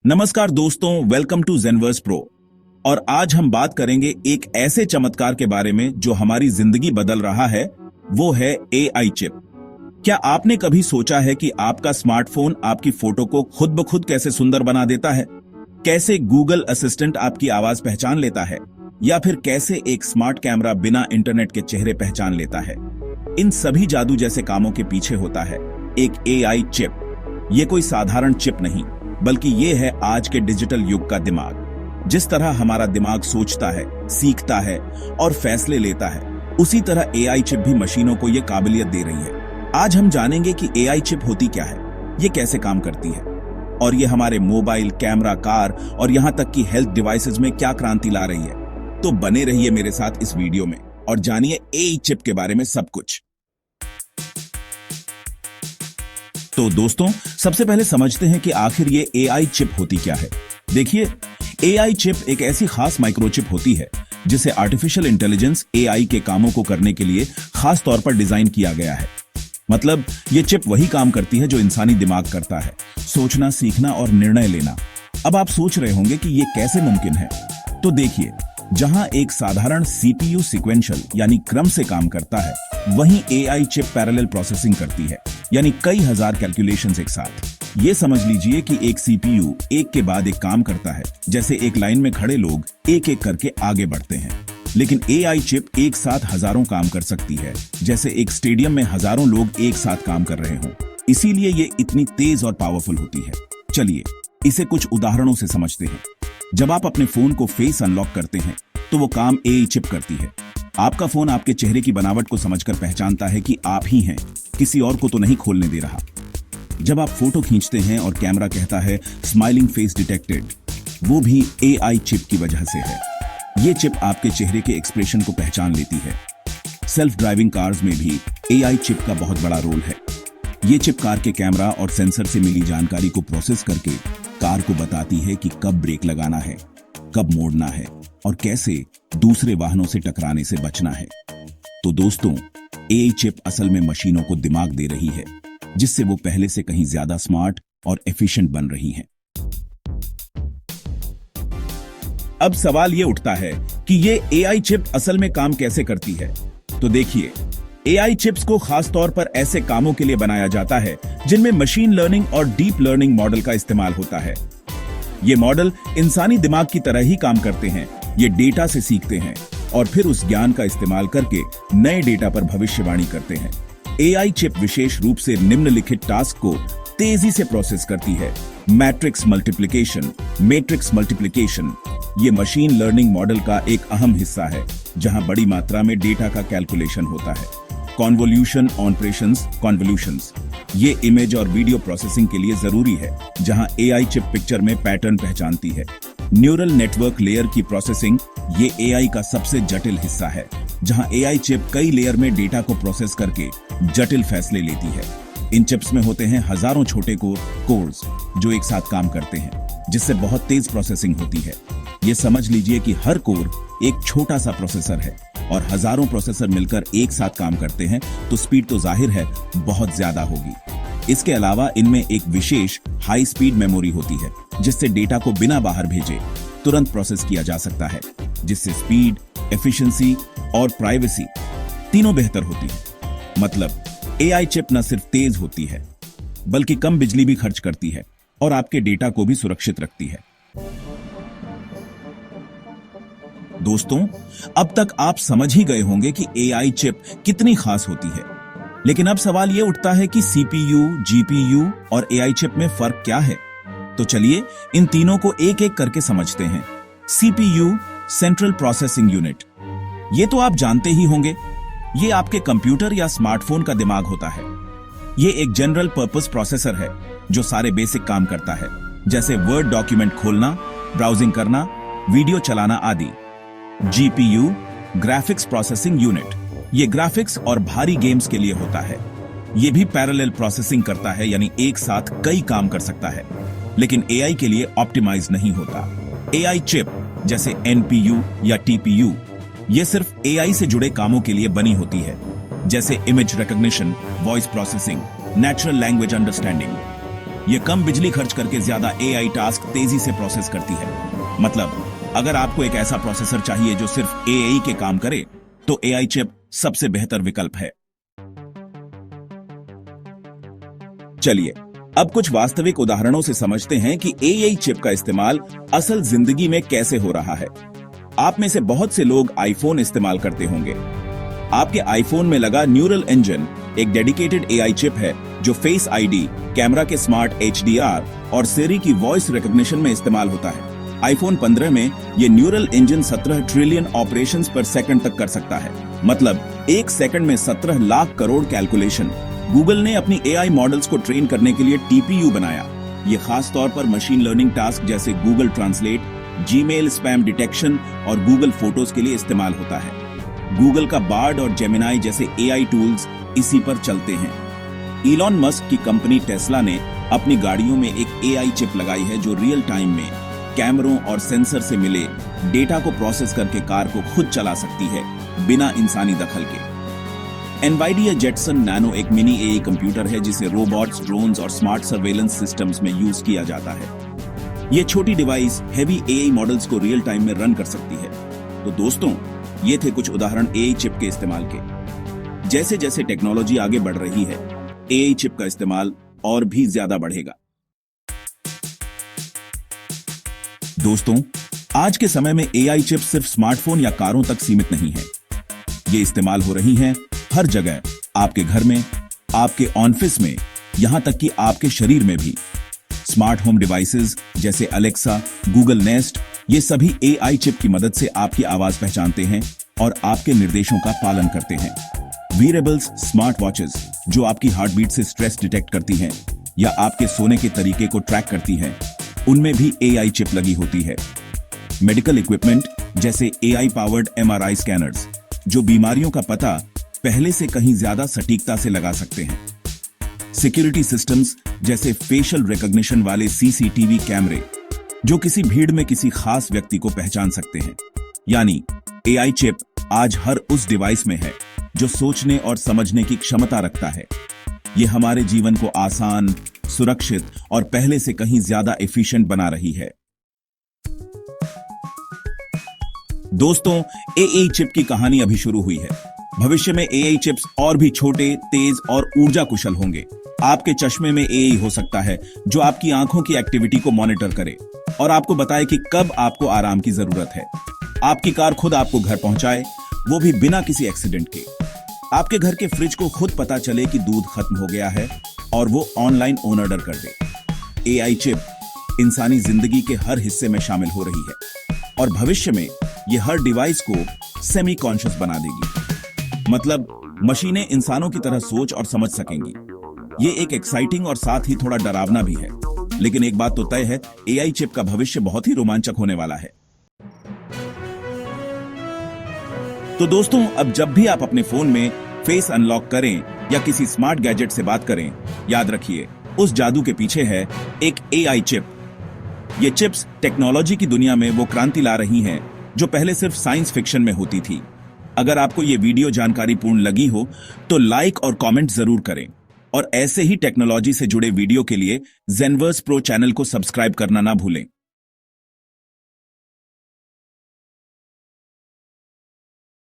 नमस्कार दोस्तों, welcome to ज़ेनवर्स pro. और आज हम बात करेंगे एक ऐसे चमत्कार के बारे में जो हमारी जिंदगी बदल रहा है। वो है एआई चिप। क्या आपने कभी सोचा है कि आपका स्मार्टफोन आपकी फोटो को खुद ब खुद कैसे सुंदर बना देता है? कैसे गूगल असिस्टेंट आपकी आवाज पहचान लेता है, या फिर कैसे एक स्मार्ट कैमरा बिना इंटरनेट के चेहरे पहचान लेता है? इन सभी जादू जैसे कामों के पीछे होता है एक एआई चिप। ये कोई साधारण चिप नहीं, बल्कि ये है आज के डिजिटल युग का दिमाग। जिस तरह हमारा दिमाग सोचता है, सीखता है और फैसले लेता है, उसी तरह एआई चिप भी मशीनों को ये काबिलियत दे रही है। आज हम जानेंगे कि एआई चिप होती क्या है, ये कैसे काम करती है, और ये हमारे मोबाइल, कैमरा, कार और यहां तक कि हेल्थ डिवाइसेस में क्या क्रांति ला रही है। तो बने रहिए मेरे साथ इस वीडियो में और जानिए एआई चिप के बारे में सब कुछ। तो दोस्तों, सबसे पहले समझते हैं कि आखिर ये एआई चिप होती क्या है। देखिए, एआई चिप एक ऐसी खास माइक्रोचिप होती है जिसे आर्टिफिशियल इंटेलिजेंस एआई के कामों को करने के लिए खास तौर पर डिजाइन किया गया है। मतलब ये चिप वही काम करती है जो इंसानी दिमाग करता है, सोचना, सीखना और निर्णय लेना। अब आप सोच रहे होंगे कि ये कैसे मुमकिन है। तो देखिए, जहां एक साधारण सीपीयू सीक्वेंशियल यानी क्रम से काम करता है, वहीं एआई चिप पैरेलल प्रोसेसिंग करती है, यानी कई हजार कैलकुलेशंस एक साथ। ये समझ लीजिए कि एक सीपीयू एक के बाद एक काम करता है, जैसे एक लाइन में खड़े लोग एक एक करके आगे बढ़ते हैं। लेकिन एआई चिप एक साथ हजारों काम कर सकती है, जैसे एक स्टेडियम में हजारों लोग एक साथ काम कर रहे हों। इसीलिए ये इतनी तेज और पावरफुल होती है। चलिए इसे कुछ उदाहरणों से समझते हैं। जब आप अपने फोन को फेस अनलॉक करते हैं, तो वो काम एआई चिप करती है। आपका फोन आपके चेहरे की बनावट को समझकर पहचानता है कि आप ही हैं, किसी और को तो नहीं खोलने दे रहा। जब आप फोटो खींचते हैं और कैमरा कहता है स्माइलिंग फेस डिटेक्टेड, वो भी एआई चिप की वजह से है। ये चिप आपके चेहरे के एक्सप्रेशन को पहचान लेती है। सेल्फ ड्राइविंग कार्स में भी एआई चिप का बहुत बड़ा रोल है। ये चिप कार के कैमरा और सेंसर से मिली जानकारी को प्रोसेस करके कार को बताती है कि कब ब्रेक लगाना है, कब मोड़ना है और कैसे दूसरे वाहनों से टकराने से बचना है। तो दोस्तों, एआई चिप असल में मशीनों को दिमाग दे रही है, जिससे वो पहले से कहीं ज्यादा स्मार्ट और एफिशिएंट बन रही हैं। अब सवाल ये उठता है कि ये एआई चिप असल में काम कैसे करती है। तो देखिए, एआई चिप्स को खास तौर पर ऐसे कामों के लिए बनाया जाता है जिनमें मशीन लर्निंग और डीप लर्निंग मॉडल का इस्तेमाल होता है। ये मॉडल इंसानी दिमाग की तरह ही काम करते हैं। ये डेटा से सीखते हैं और फिर उस ज्ञान का इस्तेमाल करके नए डेटा पर भविष्यवाणी करते हैं। एआई चिप विशेष रूप से निम्नलिखित टास्क को तेजी से प्रोसेस करती है। मैट्रिक्स मल्टीप्लिकेशन, मैट्रिक्स मल्टीप्लिकेशन ये मशीन लर्निंग मॉडल का एक अहम हिस्सा है, जहां बड़ी मात्रा में डेटा का कैलकुलेशन होता है। कॉन्वोल्यूशन ऑपरेशंस, कॉन्वोल्यूशंस ये इमेज और वीडियो प्रोसेसिंग के लिए जरूरी है, जहां एआई चिप पिक्चर में पैटर्न पहचानती है। न्यूरल नेटवर्क लेयर की प्रोसेसिंग ये एआई का सबसे जटिल हिस्सा है, जहां एआई चिप कई लेयर में डेटा को प्रोसेस करके जटिल फैसले लेती है। इन चिप्स में होते हैं हजारों छोटे कोर्स जो एक साथ काम करते हैं, जिससे बहुत तेज प्रोसेसिंग होती है। ये समझ लीजिए कि हर कोर एक छोटा सा प्रोसेसर है और हजारों प्रोसेसर मिलकर एक साथ काम करते हैं, तो स्पीड तो जाहिर है बहुत ज्यादा होगी। इसके अलावा इनमें एक विशेष हाई स्पीड मेमोरी होती है, जिससे डेटा को बिना बाहर भेजे तुरंत प्रोसेस किया जा सकता है, जिससे स्पीड, एफिशिएंसी और प्राइवेसी तीनों बेहतर होती है। मतलब एआई चिप न सिर्फ तेज होती है, बल्कि कम बिजली भी खर्च करती है और आपके डेटा को भी सुरक्षित रखती है। दोस्तों, अब तक आप समझ ही गए होंगे कि एआई चिप कितनी खास होती है। लेकिन अब सवाल यह उठता है कि सीपीयू, जीपीयू और एआई चिप में फर्क क्या है। तो चलिए इन तीनों को एक एक करके समझते हैं। सीपीयू, सेंट्रल प्रोसेसिंग यूनिट, ये तो आप जानते ही होंगे। ये आपके कंप्यूटर या स्मार्टफोन का दिमाग होता है। ये एक जनरल पर्पस प्रोसेसर है जो सारे बेसिक काम करता है, जैसे वर्ड डॉक्यूमेंट खोलना, ब्राउजिंग करना, वीडियो चलाना आदि। जीपीयू, ग्राफिक्स प्रोसेसिंग यूनिट, ये ग्राफिक्स और भारी गेम्स के लिए होता है। ये भी पैरेलल प्रोसेसिंग करता है, यानी एक साथ कई काम कर सकता है, लेकिन एआई के लिए ऑप्टिमाइज नहीं होता। एआई चिप जैसे एनपीयू या टीपीयू ये सिर्फ एआई से जुड़े कामों के लिए बनी होती है, जैसे image recognition, voice processing, natural language understanding. ये कम बिजली खर्च करके ज्यादा एआई टास्क तेजी से प्रोसेस करती है। मतलब अगर आपको एक ऐसा प्रोसेसर चाहिए जो सिर्फ एआई के काम करे, तो एआई चिप सबसे बेहतर विकल्प है। चलिए अब कुछ वास्तविक उदाहरणों से समझते हैं कि एआई चिप का इस्तेमाल असल जिंदगी में कैसे हो रहा है। आप में से बहुत से लोग आईफोन इस्तेमाल करते होंगे। आपके आईफोन में लगा न्यूरल इंजन एक डेडिकेटेड एआई चिप है जो फेस आईडी, कैमरा के स्मार्ट एचडीआर और सिरी की वॉइस रिकॉग्निशन में इस्तेमाल होता है। आईफोन 15 में ये न्यूरल इंजन 17 ट्रिलियन ऑपरेशंस पर सेकंड तक कर सकता है। मतलब एक सेकंड में 17 लाख करोड़ कैलकुलेशन। गूगल ने अपनी एआई मॉडल्स को ट्रेन करने के लिए टीपीयू बनाया। ये खास तौर पर मशीन लर्निंग टास्क जैसे Google translate, Gmail spam detection और गूगल फोटोज के लिए इस्तेमाल होता है। गूगल का बार्ड और जेमिनाई जैसे एआई टूल्स इसी पर चलते हैं। इलॉन मस्क की कंपनी टेस्ला ने अपनी गाड़ियों में एक एआई चिप लगाई है जो रियल टाइम में कैमरों और सेंसर से मिले डेटा को प्रोसेस करके कार को खुद चला सकती है बिना इंसानी दखल के। एनवाइडिया जेटसन नैनो एक मिनी एआई कंप्यूटर है जिसे रोबोट्स, ड्रोन्स और स्मार्ट सर्वेलेंस सिस्टम्स में यूज किया जाता है। ये छोटी डिवाइस हेवी एआई मॉडल्स को रियल टाइम में रन कर सकती है। तो दोस्तों, ये थे कुछ उदाहरण एआई चिप के इस्तेमाल के। जैसे जैसे टेक्नोलॉजी आगे बढ़ रही है, एआई चिप का इस्तेमाल और भी ज्यादा बढ़ेगा। दोस्तों, आज के समय में एआई चिप सिर्फ स्मार्टफोन या कारों तक सीमित नहीं है। ये इस्तेमाल हो रही हैं हर जगह, आपके घर में, आपके ऑफिस में, यहां तक कि आपके शरीर में भी। स्मार्ट होम डिवाइसेस जैसे अलेक्सा, गूगल नेस्ट, ये सभी एआई चिप की मदद से आपकी आवाज पहचानते हैं और आपके निर्देशों का पालन करते हैं। वीरेबल्स, स्मार्ट वॉचेस जो आपकी हार्ट बीट से स्ट्रेस डिटेक्ट करती हैं या आपके सोने के तरीके को ट्रैक करती हैं, उनमें भी एआई चिप लगी होती है। मेडिकल इक्विपमेंट जैसे एआई पावर्ड एमआरआई स्कैनर्स जो बीमारियों का पता पहले से कहीं ज्यादा सटीकता से लगा सकते हैं। सिक्योरिटी सिस्टम्स जैसे फेशियल रिकॉग्निशन वाले सीसीटीवी कैमरे जो किसी भीड़ में किसी खास व्यक्ति को पहचान सकते हैं। यानी एआई चिप आज हर उस डिवाइस में है जो सोचने और समझने की क्षमता रखता है। ये हमारे जीवन को आसान, सुरक्षित और पहले से कहीं ज्यादा एफिशिएंट बना रही है। दोस्तों, एआई चिप की कहानी अभी शुरू हुई है। भविष्य में एआई चिप्स और भी छोटे, तेज और ऊर्जा कुशल होंगे। आपके चश्मे में एआई हो सकता है जो आपकी आंखों की एक्टिविटी को मॉनिटर करे और आपको बताए कि कब आपको आराम की जरूरत है। आपकी कार खुद आपको घर पहुंचाए, वो भी बिना किसी एक्सीडेंट के। आपके घर के फ्रिज को खुद पता चले कि दूध खत्म हो गया है और वो ऑनलाइन ऑर्डर कर दे। एआई चिप इंसानी जिंदगी के हर हिस्से में शामिल हो रही है और भविष्य में ये हर डिवाइस को सेमी कॉन्शियस बना देगी। मतलब मशीनें इंसानों की तरह सोच और समझ सकेंगी। ये एक एक्साइटिंग और साथ ही थोड़ा डरावना भी है, लेकिन एक बात तो तय है, एआई चिप का भविष्य बहुत ही रोमांचक होने वाला है। तो दोस्तों, अब जब भी आप अपने फोन में फेस अनलॉक करें या किसी स्मार्ट गैजेट से बात करें, याद रखिए उस जादू के पीछे है एक एआई चिप। ये चिप्स टेक्नोलॉजी की दुनिया में वो क्रांति ला रही हैं जो पहले सिर्फ साइंस फिक्शन में होती थी। अगर आपको ये वीडियो जानकारीपूर्ण लगी हो तो लाइक और कमेंट जरूर करें और ऐसे ही टेक्नोलॉजी से जुड़े वीडियो के लिए ज़ेनवर्स प्रो चैनल को सब्सक्राइब करना ना भूलें।